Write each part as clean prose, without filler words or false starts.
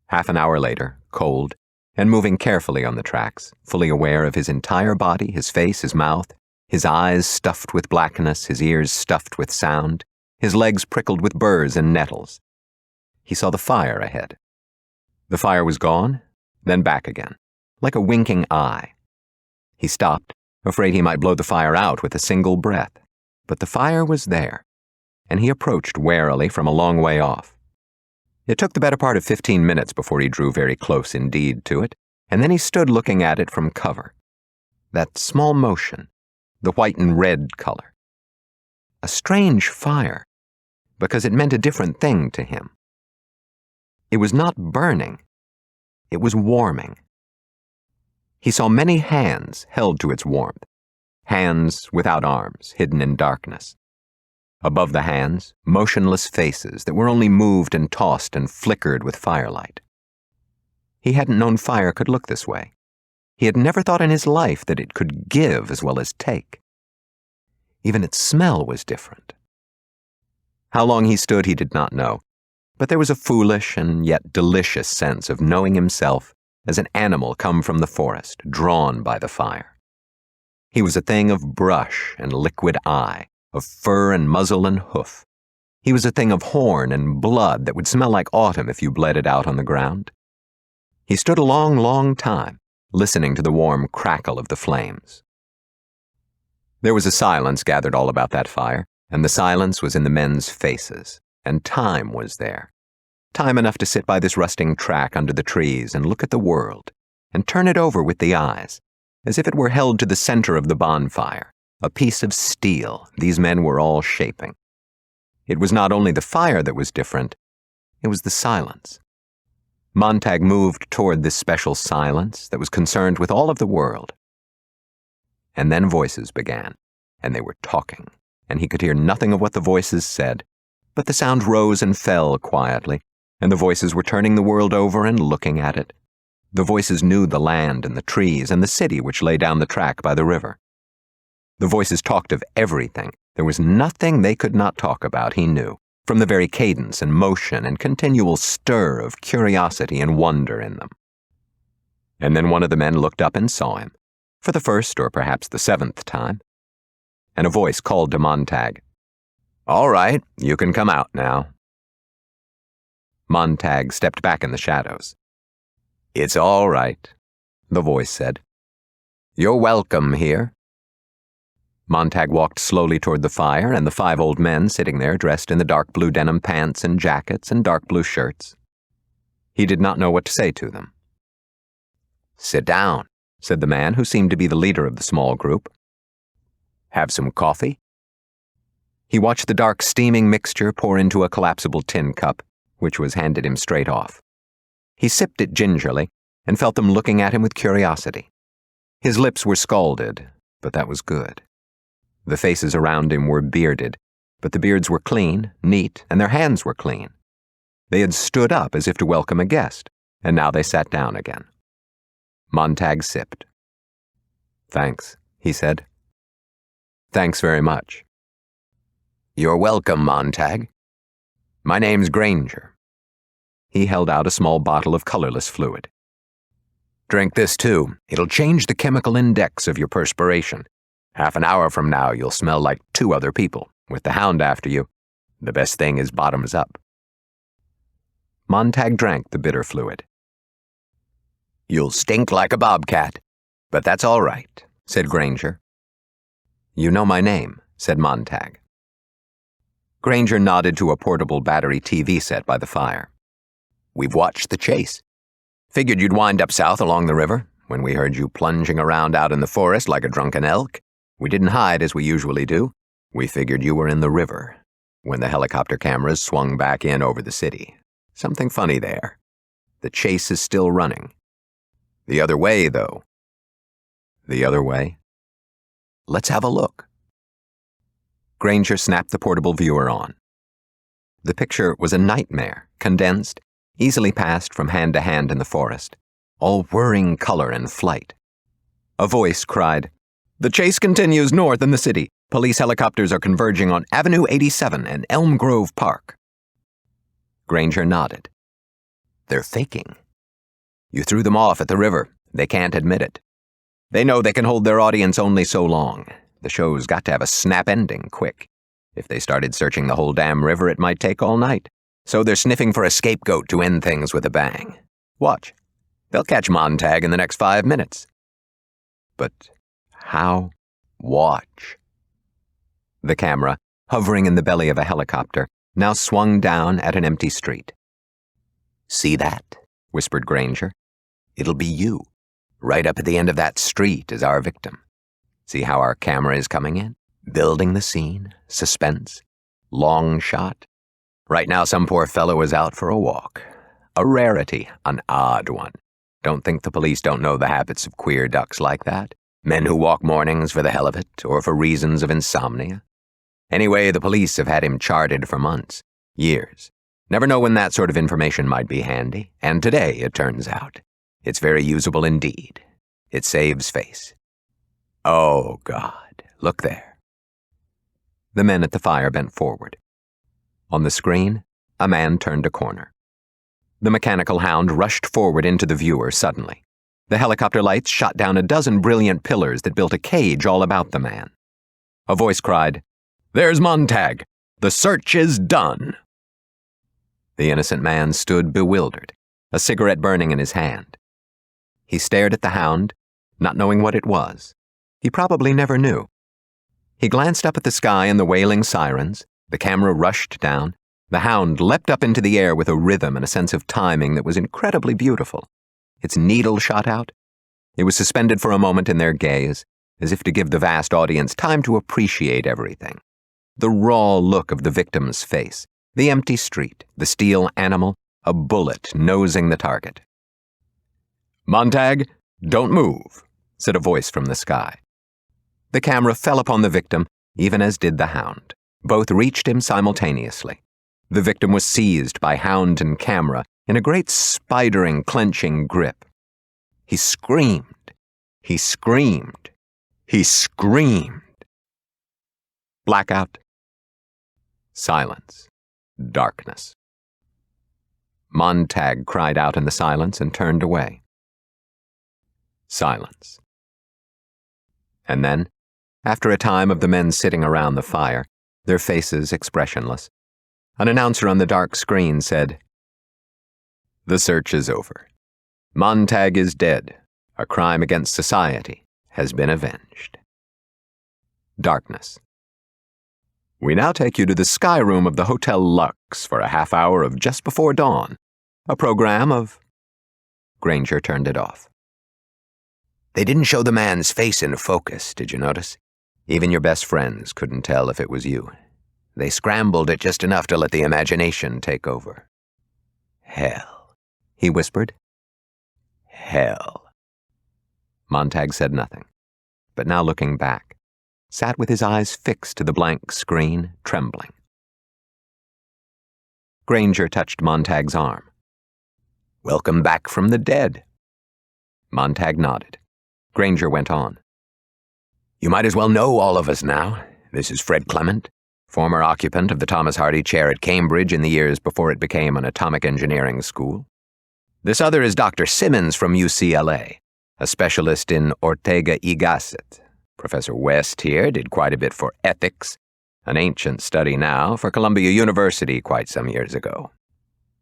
Half an hour later, cold, and moving carefully on the tracks, fully aware of his entire body, his face, his mouth, his eyes stuffed with blackness, his ears stuffed with sound, his legs prickled with burrs and nettles. He saw the fire ahead. The fire was gone, then back again, like a winking eye. He stopped, afraid he might blow the fire out with a single breath. But the fire was there, and he approached warily from a long way off. It took the better part of 15 minutes before he drew very close indeed to it, and then he stood looking at it from cover. That small motion, the white and red color. A strange fire, because it meant a different thing to him. It was not burning, it was warming. He saw many hands held to its warmth, hands without arms, hidden in darkness. Above the hands, motionless faces that were only moved and tossed and flickered with firelight. He hadn't known fire could look this way. He had never thought in his life that it could give as well as take. Even its smell was different. How long he stood he did not know, but there was a foolish and yet delicious sense of knowing himself as an animal come from the forest, drawn by the fire. He was a thing of brush and liquid eye, of fur and muzzle and hoof. He was a thing of horn and blood that would smell like autumn if you bled it out on the ground. He stood a long, long time, listening to the warm crackle of the flames. There was a silence gathered all about that fire, and the silence was in the men's faces, and time was there. Time enough to sit by this rusting track under the trees and look at the world, and turn it over with the eyes, as if it were held to the center of the bonfire, a piece of steel these men were all shaping. It was not only the fire that was different, it was the silence. Montag moved toward this special silence that was concerned with all of the world. And then voices began, and they were talking, and he could hear nothing of what the voices said, but the sound rose and fell quietly, and the voices were turning the world over and looking at it. The voices knew the land and the trees and the city which lay down the track by the river. The voices talked of everything. There was nothing they could not talk about, he knew, from the very cadence and motion and continual stir of curiosity and wonder in them. And then one of the men looked up and saw him, for the first or perhaps the 7th time, and a voice called to Montag, "All right, you can come out now." Montag stepped back in the shadows. "It's all right," the voice said. "You're welcome here." Montag walked slowly toward the fire and the 5 old men sitting there dressed in the dark blue denim pants and jackets and dark blue shirts. He did not know what to say to them. "Sit down," said the man who seemed to be the leader of the small group. "Have some coffee?" He watched the dark steaming mixture pour into a collapsible tin cup, which was handed him straight off. He sipped it gingerly and felt them looking at him with curiosity. His lips were scalded, but that was good. The faces around him were bearded, but the beards were clean, neat, and their hands were clean. They had stood up as if to welcome a guest, and now they sat down again. Montag sipped. "Thanks," he said. "Thanks very much." "You're welcome, Montag. My name's Granger." He held out a small bottle of colorless fluid. "Drink this too. It'll change the chemical index of your perspiration. Half an hour from now you'll smell like 2 other people, with the hound after you. The best thing is bottoms up." Montag drank the bitter fluid. "You'll stink like a bobcat, but that's all right," said Granger. "You know my name," said Montag. Granger nodded to a portable battery TV set by the fire. "We've watched the chase. Figured you'd wind up south along the river. When we heard you plunging around out in the forest like a drunken elk, we didn't hide as we usually do. We figured you were in the river when the helicopter cameras swung back in over the city. Something funny there. The chase is still running. The other way, though." "The other way?" "Let's have a look." Granger snapped the portable viewer on. The picture was a nightmare, condensed, easily passed from hand to hand in the forest, all whirring color and flight. A voice cried, "The chase continues north in the city. Police helicopters are converging on Avenue 87 and Elm Grove Park." Granger nodded. They're faking. You threw them off at the river. They can't admit it. They know they can hold their audience only so long. The show's got to have a snap ending, quick. If they started searching the whole damn river, it might take all night. So they're sniffing for a scapegoat to end things with a bang. Watch. They'll catch Montag in the next 5 minutes. But how? Watch. The camera, hovering in the belly of a helicopter, now swung down at an empty street. "See that?" whispered Granger. "It'll be you. Right up at the end of that street is our victim. See how our camera is coming in? Building the scene, suspense, long shot. Right now some poor fellow is out for a walk. A rarity, an odd one. Don't think the police don't know the habits of queer ducks like that. Men who walk mornings for the hell of it, or for reasons of insomnia. Anyway, the police have had him charted for months, years. Never know when that sort of information might be handy, and today, it turns out. It's very usable indeed. It saves face. Oh, God, look there." The men at the fire bent forward. On the screen, a man turned a corner. The mechanical hound rushed forward into the viewer suddenly. The helicopter lights shot down a dozen brilliant pillars that built a cage all about the man. A voice cried, "There's Montag! The search is done!" The innocent man stood bewildered, a cigarette burning in his hand. He stared at the hound, not knowing what it was. He probably never knew. He glanced up at the sky and the wailing sirens. The camera rushed down. The hound leapt up into the air with a rhythm and a sense of timing that was incredibly beautiful. Its needle shot out. It was suspended for a moment in their gaze, as if to give the vast audience time to appreciate everything. The raw look of the victim's face, the empty street, the steel animal, a bullet nosing the target. "Montag, don't move," said a voice from the sky. The camera fell upon the victim, even as did the hound. Both reached him simultaneously. The victim was seized by hound and camera in a great spidering, clenching grip. He screamed. He screamed. He screamed. Blackout. Silence. Darkness. Montag cried out in the silence and turned away. Silence. And then, after a time of the men sitting around the fire, their faces expressionless, an announcer on the dark screen said, "The search is over. Montag is dead. A crime against society has been avenged." Darkness. "We now take you to the sky room of the Hotel Lux for a half hour of Just Before Dawn, a program of—" Granger turned it off. "They didn't show the man's face in focus, did you notice? Even your best friends couldn't tell if it was you. They scrambled it just enough to let the imagination take over." "Hell," he whispered. "Hell." Montag said nothing, but now looking back, sat with his eyes fixed to the blank screen, trembling. Granger touched Montag's arm. "Welcome back from the dead." Montag nodded. Granger went on. "You might as well know all of us now. This is Fred Clement, former occupant of the Thomas Hardy Chair at Cambridge in the years before it became an atomic engineering school. This other is Dr. Simmons from UCLA, a specialist in Ortega y Gasset. Professor West here did quite a bit for ethics, an ancient study now, for Columbia University quite some years ago.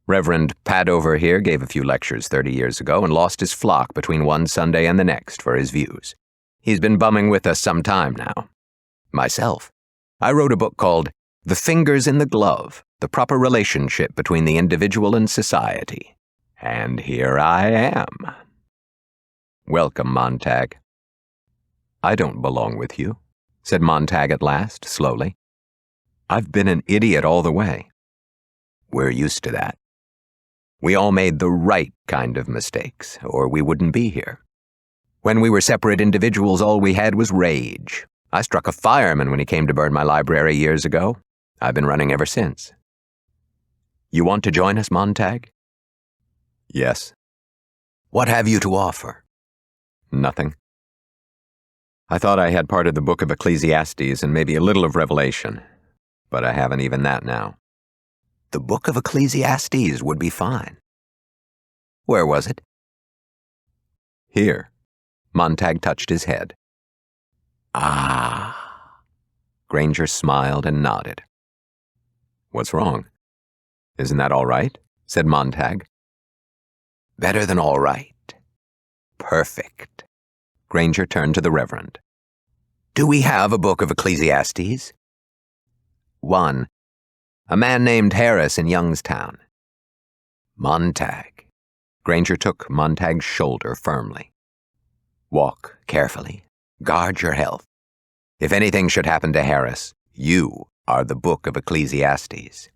Reverend Padover here gave a few lectures 30 years ago and lost his flock between one Sunday and the next for his views. He's been bumming with us some time now. Myself, I wrote a book called The Fingers in the Glove, the proper relationship between the individual and society. And here I am." "Welcome, Montag." "I don't belong with you," said Montag at last, slowly. "I've been an idiot all the way." "We're used to that. We all made the right kind of mistakes, or we wouldn't be here. When we were separate individuals, all we had was rage. I struck a fireman when he came to burn my library years ago. I've been running ever since." "You want to join us, Montag?" "Yes." "What have you to offer?" "Nothing. I thought I had part of the book of Ecclesiastes and maybe a little of Revelation, but I haven't even that now." "The book of Ecclesiastes would be fine." Where was it? Here. Montag touched his head. Ah. Granger smiled and nodded. What's wrong? Isn't that all right? Said Montag. Better than all right. Perfect. Granger turned to the Reverend. Do we have a book of Ecclesiastes? One. A man named Harris in Youngstown. Montag. Granger took Montag's shoulder firmly. Walk carefully. Guard your health. If anything should happen to Harris, you are the book of Ecclesiastes.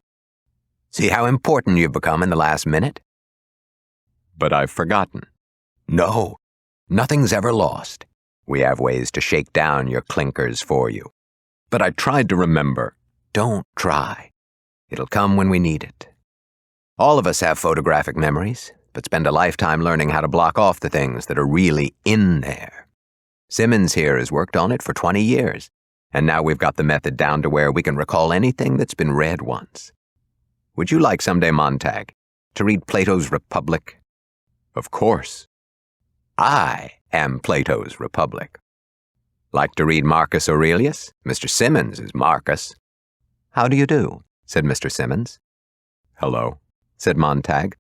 See how important you've become in the last minute? But I've forgotten. No, nothing's ever lost. We have ways to shake down your clinkers for you. But I tried to remember. Don't try. It'll come when we need it. All of us have photographic memories, but spend a lifetime learning how to block off the things that are really in there. Simmons here has worked on it for 20 years, and now we've got the method down to where we can recall anything that's been read once. Would you like someday, Montag, to read Plato's Republic? Of course. I am Plato's Republic. Like to read Marcus Aurelius? Mr. Simmons is Marcus. How do you do? Said Mr. Simmons. Hello, said Montag.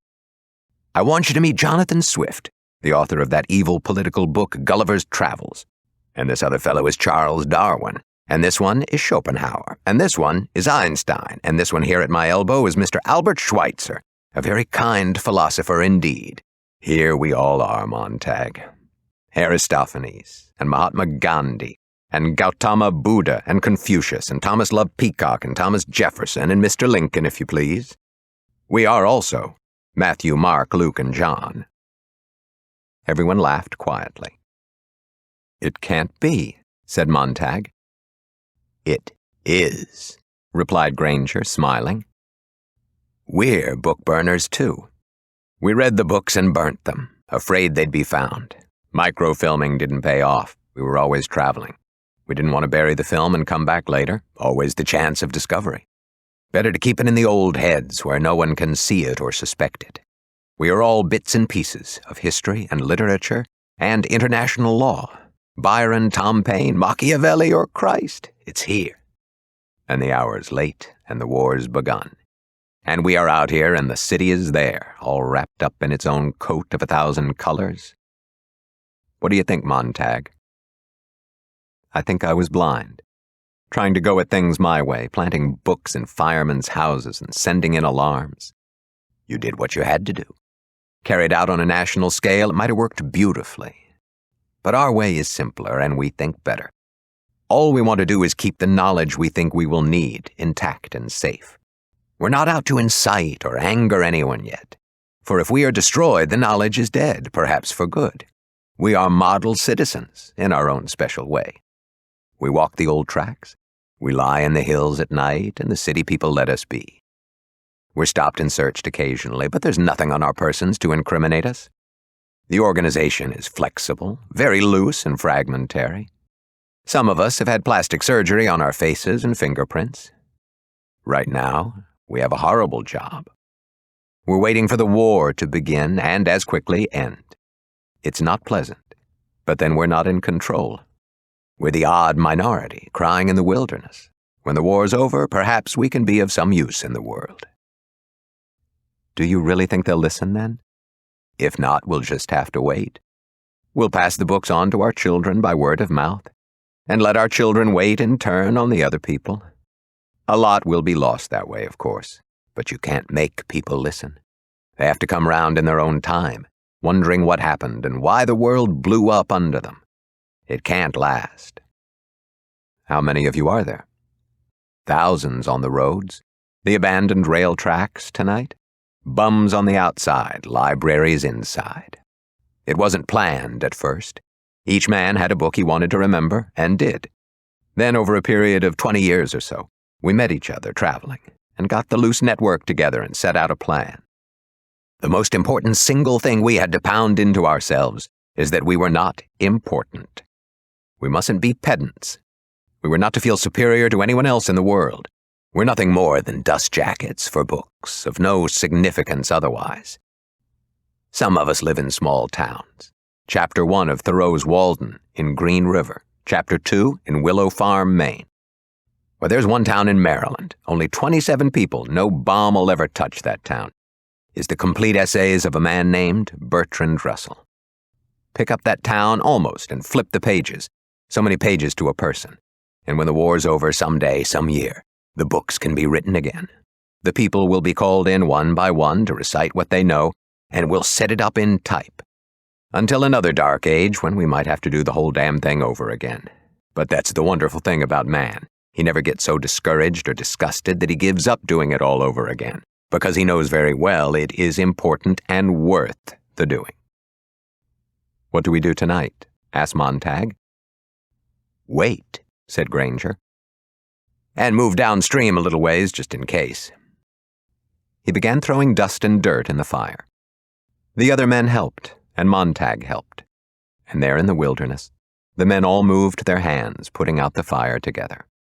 I want you to meet Jonathan Swift, the author of that evil political book Gulliver's Travels. And this other fellow is Charles Darwin. And this one is Schopenhauer. And this one is Einstein. And this one here at my elbow is Mr. Albert Schweitzer, a very kind philosopher indeed. Here we all are, Montag. Aristophanes, and Mahatma Gandhi, and Gautama Buddha, and Confucius, and Thomas Love Peacock, and Thomas Jefferson, and Mr. Lincoln, if you please. We are also Matthew, Mark, Luke, and John. Everyone laughed quietly. It can't be, said Montag. It is, replied Granger, smiling. We're book burners, too. We read the books and burnt them, afraid they'd be found. Microfilming didn't pay off. We were always traveling. We didn't want to bury the film and come back later, always the chance of discovery. Better to keep it in the old heads where no one can see it or suspect it. We are all bits and pieces of history and literature and international law. Byron, Tom Paine, Machiavelli, or Christ, it's here. And the hour's late and the war's begun. And we are out here and the city is there, all wrapped up in its own coat of 1,000 colors. What do you think, Montag? I think I was blind, trying to go at things my way, planting books in firemen's houses and sending in alarms. You did what you had to do. Carried out on a national scale, it might have worked beautifully. But our way is simpler and we think better. All we want to do is keep the knowledge we think we will need intact and safe. We're not out to incite or anger anyone yet. For if we are destroyed, the knowledge is dead, perhaps for good. We are model citizens in our own special way. We walk the old tracks. We lie in the hills at night, and the city people let us be. We're stopped and searched occasionally, but there's nothing on our persons to incriminate us. The organization is flexible, very loose and fragmentary. Some of us have had plastic surgery on our faces and fingerprints. Right now, we have a horrible job. We're waiting for the war to begin and as quickly end. It's not pleasant, but then we're not in control. We're the odd minority crying in the wilderness. When the war's over, perhaps we can be of some use in the world. Do you really think they'll listen then? If not, we'll just have to wait. We'll pass the books on to our children by word of mouth, and let our children wait in turn on the other people. A lot will be lost that way, of course, but you can't make people listen. They have to come round in their own time, wondering what happened and why the world blew up under them. It can't last. How many of you are there? Thousands on the roads, the abandoned rail tracks tonight. Bums on the outside, libraries inside. It wasn't planned at first. Each man had a book he wanted to remember, and did. Then, over a period of 20 years or so, we met each other traveling, and got the loose network together and set out a plan. The most important single thing we had to pound into ourselves is that we were not important. We mustn't be pedants. We were not to feel superior to anyone else in the world. We're nothing more than dust jackets for books, of no significance otherwise. Some of us live in small towns. Chapter 1 of Thoreau's Walden in Green River. Chapter 2 in Willow Farm, Maine. Well, there's one town in Maryland. Only 27 people. No bomb will ever touch that town. Is the complete essays of a man named Bertrand Russell. Pick up that town almost and flip the pages. So many pages to a person. And when the war's over someday, some year, the books can be written again. The people will be called in one by one to recite what they know, and we'll set it up in type. Until another dark age when we might have to do the whole damn thing over again. But that's the wonderful thing about man. He never gets so discouraged or disgusted that he gives up doing it all over again, because he knows very well it is important and worth the doing. "What do we do tonight?" asked Montag. "Wait," said Granger. "And move downstream a little ways just in case." He began throwing dust and dirt in the fire. The other men helped, and Montag helped. And there in the wilderness, the men all moved their hands, putting out the fire together.